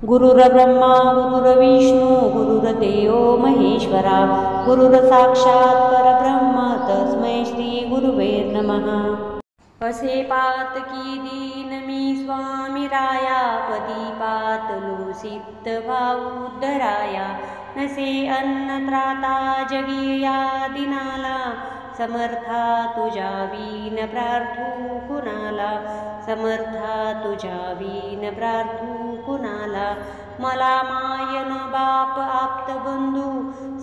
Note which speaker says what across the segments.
Speaker 1: गुरुर्ब्रह्मा गुरुर्विष्णू गुरुर्देवो महेश्वरा गुरुर्साक्षात् परब्रह्म तस्मै श्री गुरुवे नमः। असे पातकी दीन मी स्वामी राया पदी पातलो सिद्ध भाऊद्धराया नसे अन्न त्राता जगी या दिनाला समर्था तुझ्या वीन प्रार्थू कुणाला समर्था तुझ्या वीन प्रार्थू कुणाला मला मायन बाप आप्त बंधू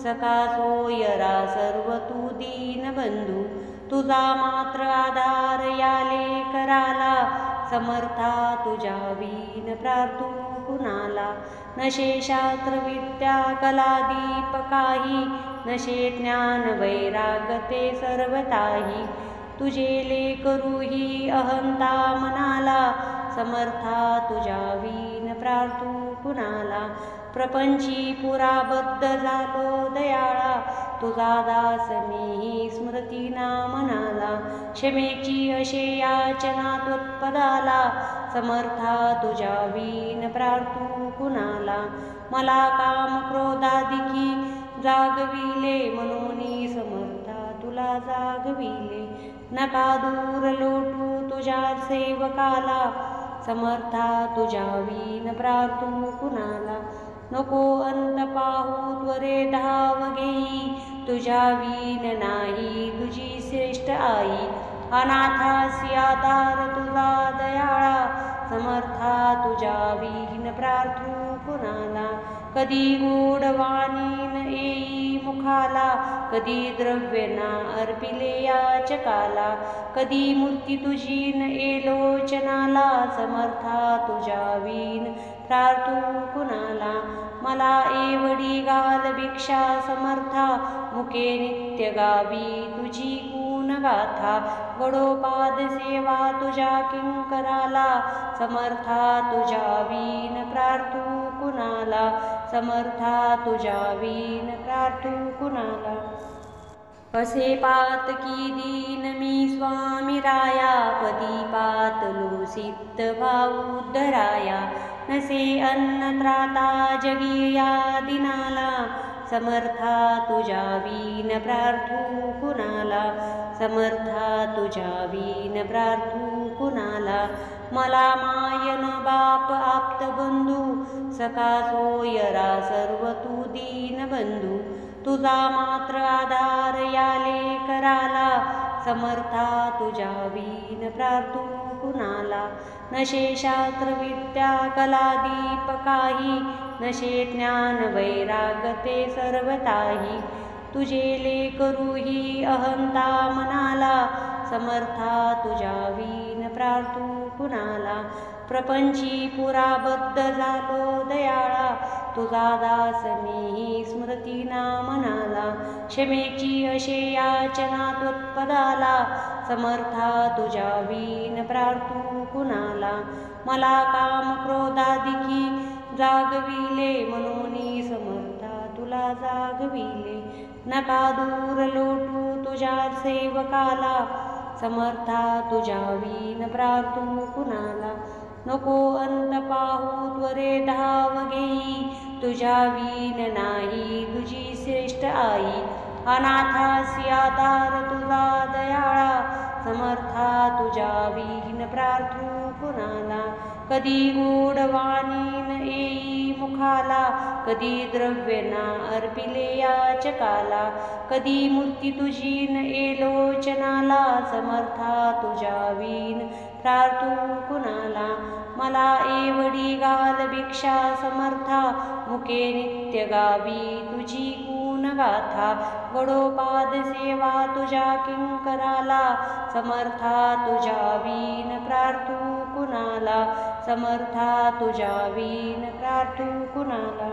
Speaker 1: सखा सोयरा सर्व तू दीन बंधू तुझा मात्र आधार याले कराला समर्था तुझ्या वीन प्रार्थू कुणाला नशे शास्त्र विद्या कला दीप काही नशे ज्ञान वैरागते सर्वताही तुझे लेकरू ही अहंता मनाला समर्था तुझ्या वीन प्रार्थू कुणाला प्रपंची पुराबद्ध झालो दयाळा तुझा दास मी स्मृतीना मनाला क्षमेची अशे याचना त्वत्पदाला समर्था तुझ्या वीन प्रार्थू कुणाला मला काम क्रोधादिकी जागविले मनोनी समर्था तुला जागविले नका दूर लोटू तुझ्या सेवकाला समर्था तुझ्या वीन प्रार्थू कुणाला नको अंत पाहू त्वरे धाव घेई तुझ्या वीन नाही तुझी श्रेष्ठ आई अनाथासी आधार तुझा दयाळा समर्था तुझ्या वीन प्रार्थू कुणाला कधी गोड वाणी न येई मुखाला कधी द्रव्य ना अर्पिले याचकाला कधी मूर्ती तुझी न येलोचनाला समर्था तुझ्या वीन प्रार्थू कुणाला मला एवढी घाल भिक्षा समर्था मुके नित्य गावी तुझी गुणगाथा गडोपाद सेवा तुझ्या किंकराला समर्था तुझ्या वीन प्रार्थू कुणाला समर्था तुझ्या वीन प्रार्थू कुणाला असे पातकी दीन मी स्वामी राया पदी पातलो सिद्ध भाऊद्धराया नसे अन्न त्राता जगी या दिनाला समर्था तुझ्या वीन प्रार्थू कुणाला समर्था तुझ्या वीन प्रार्थू कुणाला मला मायन बाप आप्त बंधू सखा सोयरा सर्व तू दीन बंधू तुझा मात्र आधार याले कराला समर्था तुझ्या वीन प्रार्थू कुणाला नशे शास्त्र विद्या कला दीप काही नशे ज्ञान वैरागते सर्वताही तुझे लेकरू ही अहंता मनाला समर्था तुझ्या वीन प्रार्थू कुणाला प्रपंची पुराबद्ध झालो दयाळा तुझा दास मी स्मृतीना मनाला क्षमेची अशे याचना त्वत्पदाला समर्था तुझ्या वीन प्रार्थू कुणाला मला काम क्रोधादिकी जागविले मनोनी समर्था तुला जागविले नका दूर लोटू तुझ्या सेवकाला समर्था तुझ्या वीन प्रार्थू कुणाला नको अंत पाहू त्वरे धाव घेई तुझ्या वीन नाही तुझी श्रेष्ठ आई अनाथासी आधार तुझा दयाळा समर्था तुझ्या वीन प्रार्थू कुणाला कधी गोड वाणी न येई मुखाला कधी द्रव्य ना अर्पिले याचकाला कधी मूर्ती तुझी न येलोचनाला समर्था तुझ्या वीन प्रार्थू कुणाला मला एवढी घाल भिक्षा समर्था मुके नित्य गावी तुझी गुणगाथा गडोपाद सेवा तुझ्या किंकराला समर्था तुझ्या वीन प्रार्थू कुणाला समर्था तुझ्या वीन प्रार्थू कुणाला।